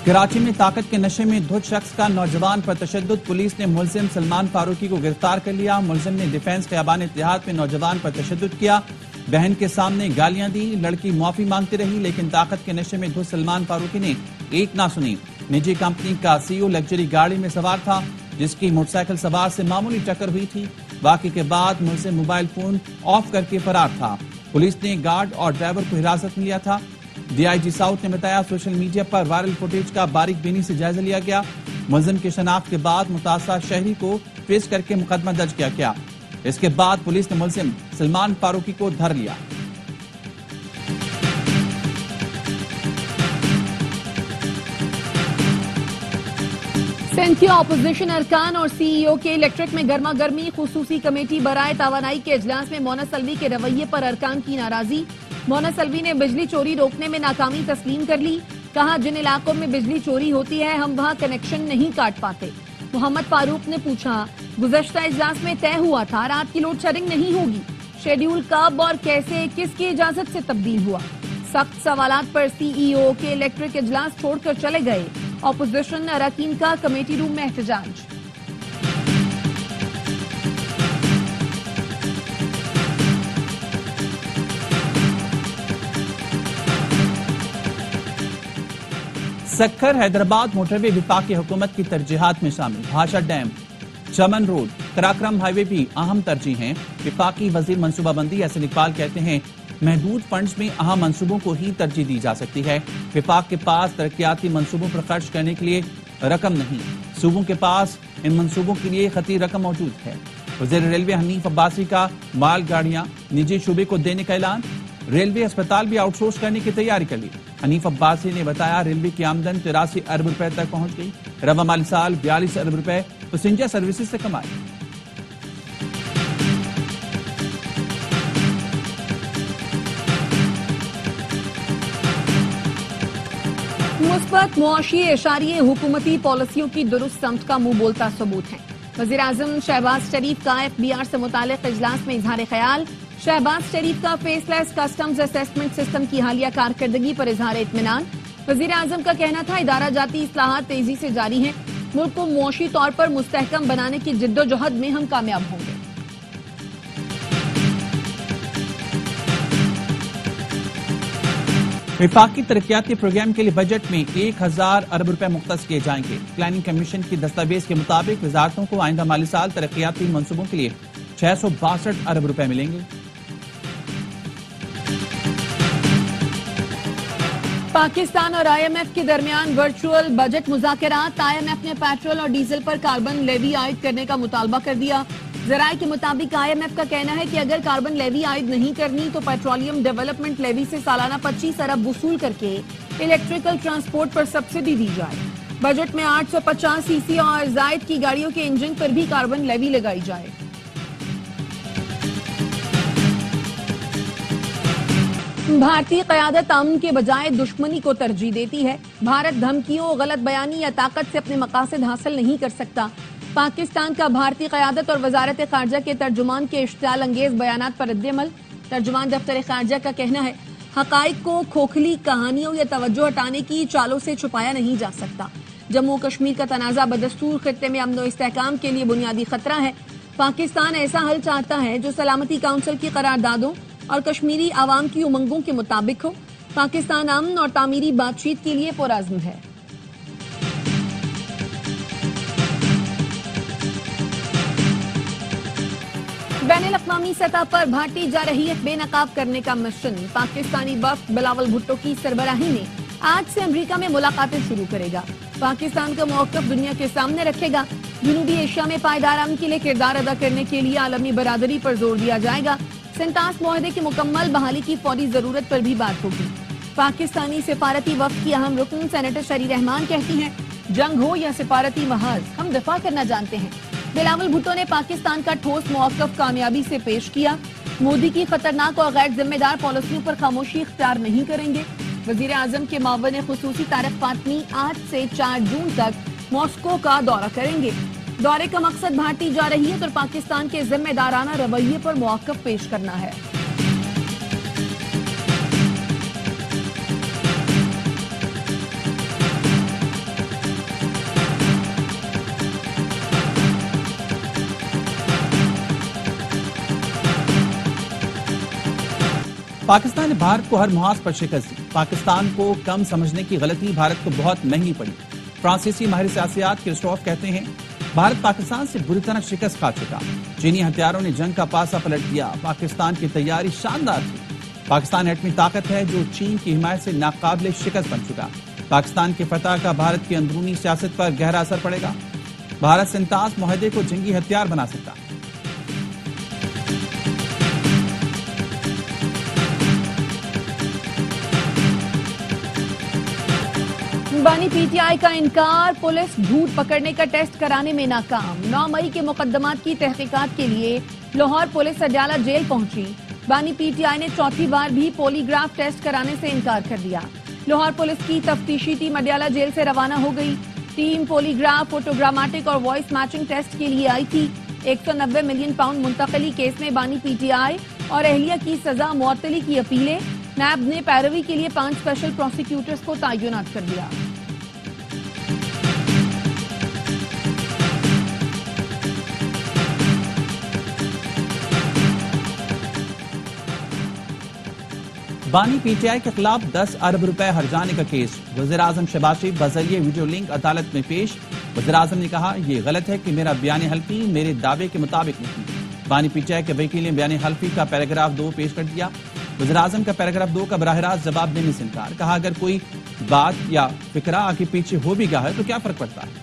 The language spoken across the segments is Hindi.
कराची में ताकत के नशे में धुत शख्स का नौजवान पर तशद्दुद। पुलिस ने मुलजिम सलमान फारूकी को गिरफ्तार कर लिया। मुलजिम ने डिफेंस खियाबान इत्तेहाद में नौजवान पर तशद्दुद किया। बहन के सामने गालियां दी। लड़की माफी मांगती रही, लेकिन ताकत के नशे में धुत सलमान फारूकी ने एक ना सुनी। निजी कंपनी का सीईओ लग्जरी गाड़ी में सवार था, जिसकी मोटरसाइकिल सवार से मामूली टक्कर हुई थी। वाकई के बाद मुलजिम मोबाइल फोन ऑफ करके फरार था। पुलिस ने गार्ड और ड्राइवर को हिरासत में लिया था। डीआईजी साउथ ने बताया, सोशल मीडिया पर वायरल फुटेज का बारीक बीनी से जायजा लिया गया। मुलजिम की शनाख्त के बाद मुतासर शहरी को ट्रेस करके मुकदमा दर्ज किया गया। इसके बाद पुलिस ने मुलजिम सलमान फारूकी को धर लिया। सिंध के ऑपोजिशन अरकान और सीईओ के इलेक्ट्रिक में गर्मा गर्मी। खुसूसी कमेटी बराए तवानाई के इजलास में मोना सल्वी के रवैये पर अरकान की नाराजगी। मोना सल्वी ने बिजली चोरी रोकने में नाकामी तस्लीम कर ली। कहा, जिन इलाकों में बिजली चोरी होती है हम वहां कनेक्शन नहीं काट पाते। मोहम्मद फारूक ने पूछा, गुज़श्ता इजलास में तय हुआ था रात की लोड शेडिंग नहीं होगी, शेड्यूल कब और कैसे किसकी इजाजत से तब्दील हुआ। सख्त सवालात पर सीईओ के इलेक्ट्रिक इजलास छोड़कर चले गए। ऑपोजिशन अरकान का कमेटी रूम में एहतजाज। सक्खर हैदराबाद मोटरवे विफाकी हुकूमत की तरजीहात में शामिल। भाषा डैम, चमन रोड, कराक्रम हाईवे भी अहम तरजीह हैं। विफाकी वजीर मनसूबाबंदी हसन इकबाल कहते हैं, महदूद फंड्स में अहम मंसूबों को ही तरजीह दी जा सकती है। विफाक के पास तरक्याती मंसूबों पर खर्च करने के लिए रकम नहीं, सूबों के पास इन मंसूबों के लिए खती रकम मौजूद है। वज़ीर रेलवे हनीफ अब्बासी का माल गाड़ियां निजी शुबे को देने का ऐलान। रेलवे अस्पताल भी आउटसोर्स करने की तैयारी कर ली। हनीफ अब्बासी ने बताया, रेलवे की आमदन 83 अरब रुपए तक पहुंच गई। रवा माली साल 42 अरब रुपए पैसेंजर सर्विसेज से कमाए। मुस्बत मुआशी इशारे हुकूमती पॉलिसियों की दुरुस्त समत का मुंह बोलता सबूत है। वज़ीर आज़म शहबाज शरीफ का FBR से मुतालिक इजलास में इजहार ख्याल। शहबाज शरीफ का फेसलेस कस्टम्स असेसमेंट सिस्टम की हालिया कारकर्दगी पर इजहार इत्मीनान। वज़ीर आज़म का कहना था, इदारा जाती इस्लाहात तेजी से जारी हैं, मुल्क को मुआशी तौर पर मुस्तहकम बनाने की जिद्दोजहद में हम कामयाब होंगे। विफाकी तरक्याती प्रोग्राम के लिए बजट में 1000 अरब रुपए मुख्तस किए जाएंगे। प्लानिंग कमीशन की दस्तावेज के मुताबिक वजारतों को आइंदा माली साल तरक्याती मंसूबों के लिए 662 अरब रुपए मिलेंगे। पाकिस्तान और IMF के दरमियान वर्चुअल बजट मुज़ाकरात। IMF ने पेट्रोल और डीजल पर कार्बन लेवी आयद करने का मुतालबा कर दिया। ज़राए के मुताबिक IMF का कहना है कि अगर कार्बन लेवी आयद नहीं करनी तो पेट्रोलियम डेवलपमेंट लेवी से सालाना 25 अरब वसूल करके इलेक्ट्रिकल ट्रांसपोर्ट पर सब्सिडी दी जाए। बजट में 850 सीसी और जायद की गाड़ियों के इंजन पर भी कार्बन लेवी लगाई जाए। भारतीय क़यादत अमन के बजाय दुश्मनी को तरजीह देती है। भारत धमकियों, गलत बयानी या ताकत से अपने मकासद हासिल नहीं कर सकता। पाकिस्तान का भारतीय क़यादत और वजारत ख़ारजा के तर्जुमान के इश्तियाल अंगेज बयानात पर रद्द-ए-अमल। तर्जुमान दफ्तर ख़ारजा का कहना है, हक़ाइक़ को खोखली कहानियों या तवज्जो हटाने की चालों से छुपाया नहीं जा सकता। जम्मू कश्मीर का तनाज़ा बदस्तूर खित्ते में अमन व इस्तेहकाम के लिए बुनियादी खतरा है। पाकिस्तान ऐसा हल चाहता है जो सलामती काउंसिल की करारदादों और कश्मीरी आवाम की उमंगों के मुताबिक हो। पाकिस्तान अमन और तामीरी बातचीत के लिए पुरअज़्म है। बैनुल अक़वामी सतह पर भाटी जारहियत बेनकाब करने का मिशन। पाकिस्तानी वफ़द बिलावल भुट्टो की सरबराही में आज से अमरीका में मुलाकातें शुरू करेगा। पाकिस्तान का मौक़िफ़ दुनिया के सामने रखेगा। जनूबी एशिया में पायदार अमन के लिए किरदार अदा करने के लिए आलमी बरादरी पर जोर दिया जाएगा। सेंटास मुआहदे की मुकम्मल बहाली की फौरी जरूरत पर भी बात होगी। पाकिस्तानी सिफारती वफ़द की अहम रुकन सेनेटर शरी रहमान कहती हैं, जंग हो या सिफारती महाज हम दफा करना जानते हैं। बिलावल भुट्टो ने पाकिस्तान का ठोस मौक़िफ़ कामयाबी से पेश किया। मोदी की खतरनाक और गैर जिम्मेदार पॉलिसियों पर खामोशी इख्तियार नहीं करेंगे। वज़ीर आज़म के मावन खुसूसी तारिक फातमी आज से 4 जून तक मॉस्को का दौरा करेंगे। दौरे का मकसद भाटी जारहियत और पाकिस्तान के जिम्मेदाराना रवैये पर मौक़िफ़ पेश करना है। पाकिस्तान ने भारत को हर मुहाज पर शिकस्त दी। पाकिस्तान को कम समझने की गलती भारत को बहुत महंगी पड़ी। फ्रांसीसी माहिर सियासत क्रिस्टोफ कहते हैं, भारत पाकिस्तान से बुरी तरह शिकस्त खा चुका। चीनी हथियारों ने जंग का पासा पलट दिया। पाकिस्तान की तैयारी शानदार थी। पाकिस्तान एटमी ताकत है जो चीन की हिमायत से नाकाबिले शिकस्त बन चुका। पाकिस्तान की फतह का भारत की अंदरूनी सियासत पर गहरा असर पड़ेगा। भारत सिंतास मुआहदे को जंगी हथियार बना सकता। बानी पीटीआई का इनकार, पुलिस झूठ पकड़ने का टेस्ट कराने में नाकाम। 9 मई के मुकदमात की तहकीकात के लिए लाहौर पुलिस अडयाला जेल पहुंची। बानी पीटीआई ने चौथी बार भी पॉलीग्राफ टेस्ट कराने से इनकार कर दिया। लाहौर पुलिस की तफ्तीशी टीम अडयाला जेल से रवाना हो गई। टीम पॉलीग्राफ, फोटोग्रामेटिक और वॉइस मैचिंग टेस्ट के लिए आई थी। 190 मिलियन पाउंड मुंतकली केस में बानी पीटीआई और अहलिया की सजा मुअत्तली की अपीलें। नैब ने पैरवी के लिए 5 स्पेशल प्रोसिक्यूटर्स को तैनात कर दिया। बानी पीटीआई के खिलाफ 10 अरब रुपए हर्जाने का केस। वज़ीर-ए-आज़म शहबाज शरीफ बजरिए वीडियो लिंक अदालत में पेश। वज़ीर-ए-आज़म ने कहा, यह गलत है कि मेरा बयान हल्फी मेरे दावे के मुताबिक नहीं। बानी पीटीआई के वकील ने बयान हल्फी का पैराग्राफ 2 पेश कर दिया। वज़ीर-ए-आज़म का पैराग्राफ 2 का बराह रास्त जवाब देने से इनकार। कहा, अगर कोई बात या फिक्रा आगे पीछे हो भी गया है तो क्या फर्क पड़ता है।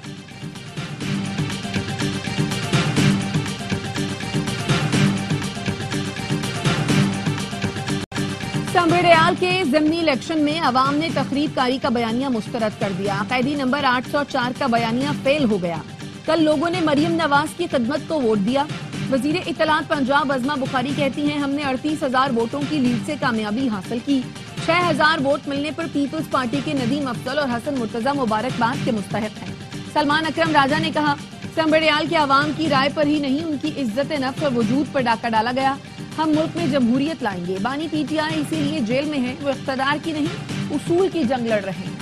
संबेड़ियाल के ज़िमनी इलेक्शन में अवाम ने तकरीबकारी का बयानिया मुस्तरद कर दिया। कैदी नंबर 804 का बयानिया फेल हो गया। कल लोगों ने मरियम नवाज की खिदमत को वोट दिया। वजीर इत्तलात पंजाब अज़मा बुखारी कहती हैं, हमने 38,000 वोटों की लीड से कामयाबी हासिल की। 6,000 वोट मिलने पर पीपल्स पार्टी के नदीम अफजल और हसन मुर्तजा मुबारकबाद के मुस्तहिक हैं। सलमान अकरम राजा ने कहा, संबेड़ियाल के अवाम की राय पर ही नहीं उनकी इज्जत नफ्स और वजूद पर डाका डाला गया। हम मुल्क में जमहूरियत लाएंगे। बानी पीटीआई इसीलिए जेल में है, वो इख्तदार की नहीं उसूल की जंग लड़ रहे हैं।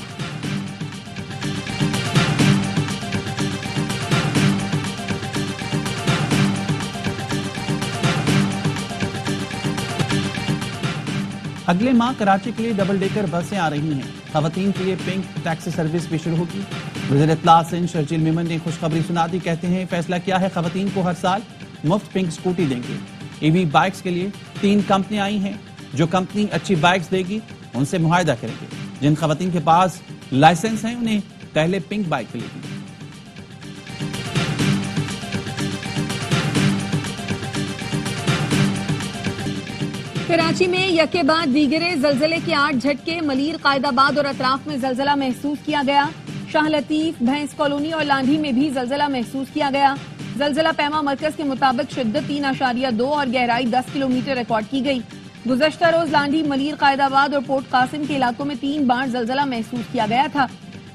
अगले माह कराची के लिए डबल डेकर बसें आ रही हैं। खवातीन के लिए पिंक टैक्सी सर्विस भी शुरू होगी। वज़ीर इत्तलात सिंध शर्जील मेमन ने खुशखबरी सुना दी। कहते हैं, फैसला किया है, खवातीन को हर साल मुफ्त पिंक स्कूटी देंगे। ईवी बाइक्स के लिए 3 कंपनियां आई हैं। जो कंपनी अच्छी बाइक्स देगी उनसे मुआहदा करेंगे। जिन खवातीन के पास लाइसेंस हैं उन्हें पहले पिंक बाइक मिलेगी। कराची में यके बाद दीगरे जलजले के 8 झटके। मलीर, कायदाबाद और अतराफ में जलजला महसूस किया गया। शाह लतीफ, भैंस कॉलोनी और लांढी में भी जलजला महसूस किया गया। जलजला पैमा मरकज के मुताबिक शिद्दत 3.2 और गहराई 10 किलोमीटर रिकॉर्ड की गई। गुज़श्ता रोज लांढी, मलीर, कायदाबाद और पोर्ट कासिम के इलाकों में 3 बार जलजला महसूस किया गया था।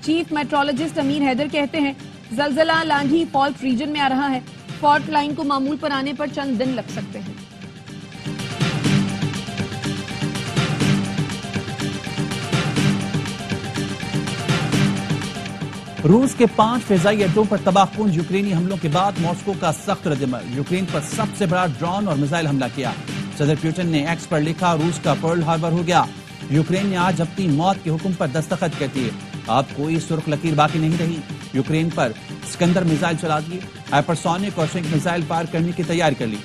चीफ मेट्रोलॉजिस्ट अमीर हैदर कहते हैं, जलजला लांढी फॉल्ट रीजन में आ रहा है। फॉल्ट लाइन को मामूल पर आने पर चंद दिन लग सकते हैं। रूस के 5 फिजाई अड्डों पर तबाहकुन यूक्रेनी हमलों के बाद मॉस्को का सख्त रद्दअमल। यूक्रेन पर सबसे बड़ा ड्रोन और मिसाइल हमला किया। सदर पुतिन ने एक्स पर लिखा, रूस का पर्ल हार्बर हो गया। यूक्रेन ने आज अपनी मौत के हुक्म पर दस्तखत कर दिए। अब कोई सुर्ख लकीर बाकी नहीं रही। यूक्रेन पर सिकंदर मिसाइल चला दिए। हाइपरसोनिक और श्रिंक मिसाइल पार करने की तैयारी कर ली।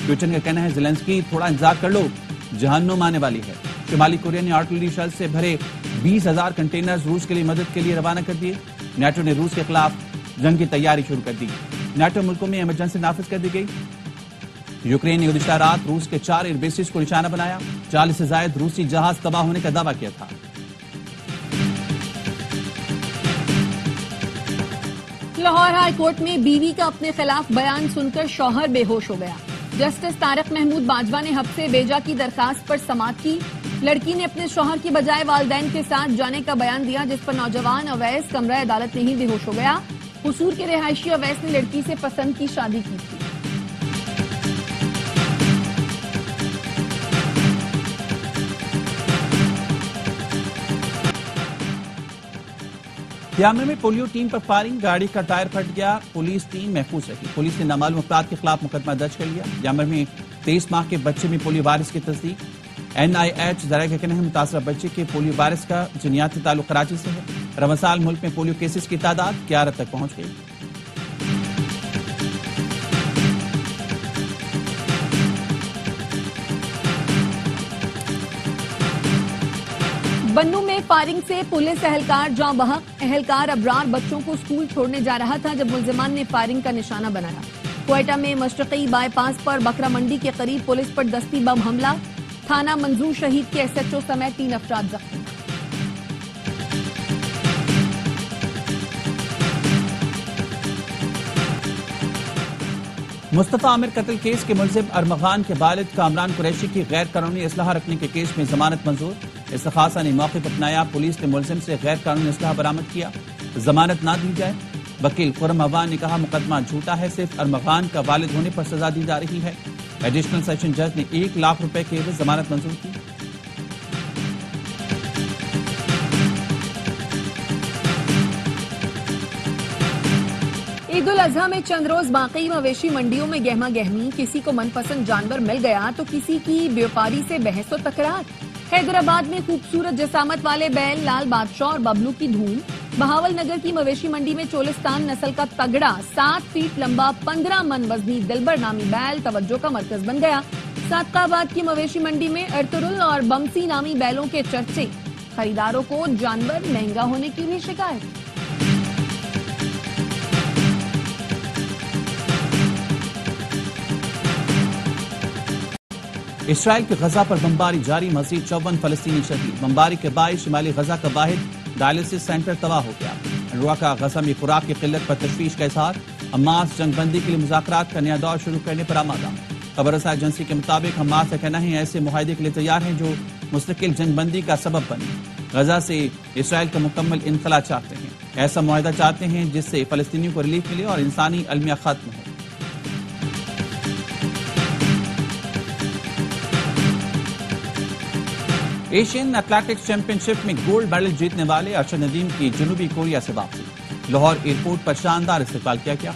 पुतिन का कहना है, ज़ेलेंस्की थोड़ा इंतजार कर लो, जहन्नुम आने वाली है। शुमाली कोरिया ने आर्टिलरी शेल से भरे 20,000 कंटेनर्स रूस के लिए मदद के लिए रवाना कर दिए। नाटो ने रूस के खिलाफ जंग की तैयारी शुरू कर दी। नाटो मुल्कों में इमरजेंसी नाफिज कर दी गई। यूक्रेन ने गुज़िश्ता रात रूस के 4 एयरबेसेस को निशाना बनाया। 40 से ज्यादा रूसी जहाज तबाह होने का दावा किया था। लाहौर हाई कोर्ट में बीवी का अपने खिलाफ बयान सुनकर शौहर बेहोश हो गया। जस्टिस तारक महमूद बाजवा ने हफ्ते बेजा की दरखास्त पर समाअत की। लड़की ने अपने शौहर की बजाय वालिदैन के साथ जाने का बयान दिया, जिस पर नौजवान अवैस कमरा अदालत में ही बेहोश हो गया। हुसूर के रिहायशी अवैस ने लड़की से पसंद की शादी की थी। यामे में पोलियो टीम पर फायरिंग, गाड़ी का टायर फट गया। पुलिस टीम महफूज रही। पुलिस ने नामालूम अफराद के खिलाफ मुकदमा दर्ज कर लिया। यामे में 23 माह के बच्चे में पोलियो वायरस की तस्दीक। NIH जराये का कहना है मुतासरा बच्चे के पोलियो वायरस का जिनियाती ताल्लुक कराची से है। रमजान मुल्क में पोलियो केसेस की तादाद 11 तक पहुंच गई। बन्नू में फायरिंग से पुलिस एहलकार जाँ बहक। एहलकार अबरार बच्चों को स्कूल छोड़ने जा रहा था जब मुलजिमान ने फायरिंग का निशाना बनाया। क्वेटा में मशरक़ी बाईपास पर बकरा मंडी के करीब पुलिस पर दस्ती बम हमला। थाना मंजूर शहीद के SHO समेत 3 अफराद जख्मी। मुस्तफा आमिर कत्ल केस के मुलजिम अरमगान के वालिद कामरान कुरैशी की गैर कानूनी असलहा रखने के केस में जमानत मंजूर। इस्तिखासा ने मौके पर अपनाया। पुलिस ने मुलजिम से गैर कानूनी असलहा बरामद किया, जमानत ना दी जाए। वकील खुर्रम अवान ने कहा मुकदमा झूठा है, सिर्फ अरमगान का वालिद होने पर सजा दी जा रही है। एडिशनल सेशन जज ने 1 लाख रुपए के एवज जमानत मंजूर की। ईद उल अजहा में चंद रोज बाकी मवेशी मंडियों में गहमा गहमी। किसी को मनपसंद जानवर मिल गया तो किसी की व्यापारी से बहस और तकरार। हैदराबाद में खूबसूरत जसामत वाले बैल लाल बादशाह और बबलू की धूम। बहावल नगर की मवेशी मंडी में चोलिस्तान नस्ल का तगड़ा 7 फीट लंबा 15 मन वजनी दिलबर नामी बैल तवज्जो का मरकज बन गया। सादकाबाद की मवेशी मंडी में अर्तुरुल और बमसी नामी बैलों के चर्चे। खरीदारों को जानवर महंगा होने की भी शिकायत। इसराइल की गजा पर बमबारी जारी, मजीद 54 फलस्तीनी शहीद। बमबारी के बायस शिमाली गजा का वाहिद डायलिसिस सेंटर तबाह हो गया। अनरुआ का गजा में खुराक की किल्लत पर तशवीश का इजहार। हमास जंगबंदी के लिए मुज़ाकरात का नया दौर शुरू करने पर आमादा। खबर रसा एजेंसी के मुताबिक हमास का कहना है ऐसे मुआहदे के लिए तैयार हैं जो मुस्तकिल जंगबंदी का सबब बने। गजा से इसराइल का मुकम्मल इनखला चाहते हैं। ऐसा मुआहदा चाहते हैं जिससे फलस्तीनियों को रिलीफ मिले और इंसानी अलमिया खत्म हो। एशियन एथलेटिक्स चैंपियनशिप में गोल्ड मेडल जीतने वाले अरशद नदीम की जनूबी कोरिया से वापसी। लाहौर एयरपोर्ट पर शानदार इस्तकबाल किया गया।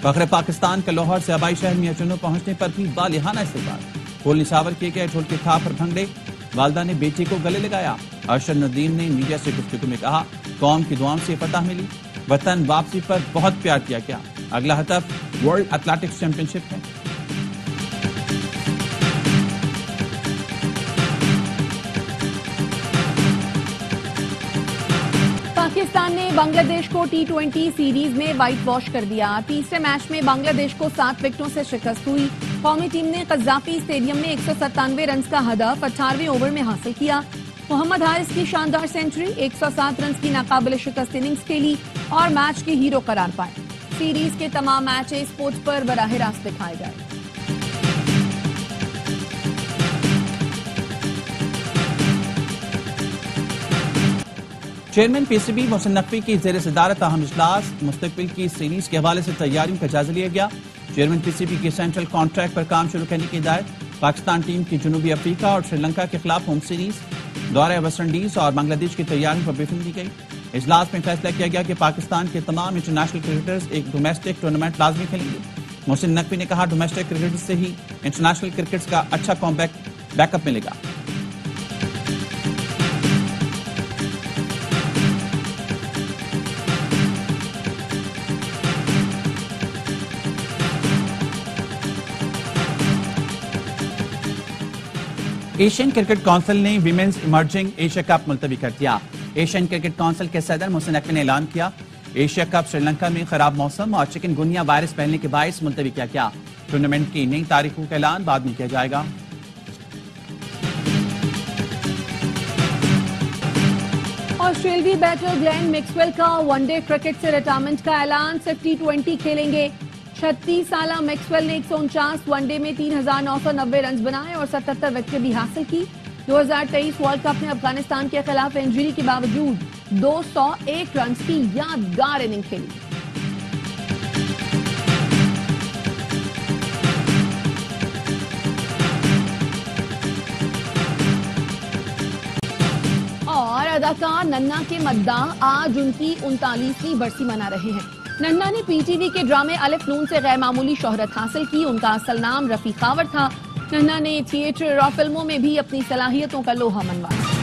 फखरे पाकिस्तान के लाहौर से आबाई शहर मियां चुन्नू पहुंचने पर भी बालिहाना इस्तकबाल। फूल निशावर किए गए, ढोल के थाप पर भंगड़े। वालदा ने बेटी को गले लगाया। अरशद नदीम ने मीडिया से गुफ्तगू में कहा कौम की दुआओं से फतह मिली, वतन वापसी पर बहुत प्यार किया गया। अगला हदफ वर्ल्ड एथलेटिक्स चैंपियनशिप है। पाकिस्तान ने बांग्लादेश को T20 सीरीज में व्हाइट वॉश कर दिया। तीसरे मैच में बांग्लादेश को 7 विकेटों से शिकस्त हुई। कौमी टीम ने कज़ाफी स्टेडियम में 197 रन का हदफ 18वें ओवर में हासिल किया। मोहम्मद हारिस की शानदार सेंचुरी 107 रन की नाकाबिले शिकस्त इनिंग्स खेली और मैच के हीरो करार पाए। सीरीज के तमाम मैचेस स्पोर्ट्स पर बराह रास्त दिखाए गए। चेयरमैन PCB मोहसिन नकवी की ज़ेर सदारत अहम इजलास। मुस्तकबिल की सीरीज के हवाले से तैयारियों का जायजा लिया गया। चेयरमैन PCB की सेंट्रल कॉन्ट्रैक्ट पर काम शुरू करने की हिदायत। पाकिस्तान टीम की जनूबी अफ्रीका और श्रीलंका के खिलाफ होम सीरीज, दौरे वेस्ट इंडीज और बांग्लादेश की तैयारियों पर ब्रीफिंग दी गई। इजलास में फैसला किया गया कि पाकिस्तान के तमाम इंटरनेशनल क्रिकेटर्स एक डोमेस्टिक टूर्नामेंट लाजमी खेलेंगे। मोहसिन नकवी ने कहा डोमेस्टिक क्रिकेट से ही इंटरनेशनल क्रिकेट का अच्छा बैकअप मिलेगा। एशियन क्रिकेट काउंसिल ने विमेंस इमर्जिंग एशिया कप मुलतवी कर दिया। एशियन क्रिकेट काउंसिल के सदर मोहसिन नकवी ने ऐलान किया एशिया कप श्रीलंका में खराब मौसम और चिकनगुनिया वायरस फैलने के बायस मुलतवी किया गया। टूर्नामेंट की नई तारीखों का ऐलान बाद में किया जाएगा। ऑस्ट्रेलियाई बैटर ग्लेन मैक्सवेल का वनडे क्रिकेट से रिटायरमेंट का ऐलान। सिर्फ T20 खेलेंगे। 36 साल मैक्सवेल ने 149 वनडे में 3,990 रन बनाए और 77 विकेट भी हासिल की। 2023 वर्ल्ड कप में अफगानिस्तान के खिलाफ इंजरी के बावजूद 201 रन की यादगार इनिंग खेली। और अदाकार नन्ना के मद्दाह आज उनकी 39वीं बरसी मना रहे हैं। नन्ना ने PTV के ड्रामे अलिफ नून से गैर मामूली शोहरत हासिल की। उनका असल नाम रफी खावर था। नन्हा ने थिएटर और फिल्मों में भी अपनी सलाहियतों का लोहा मनवाया।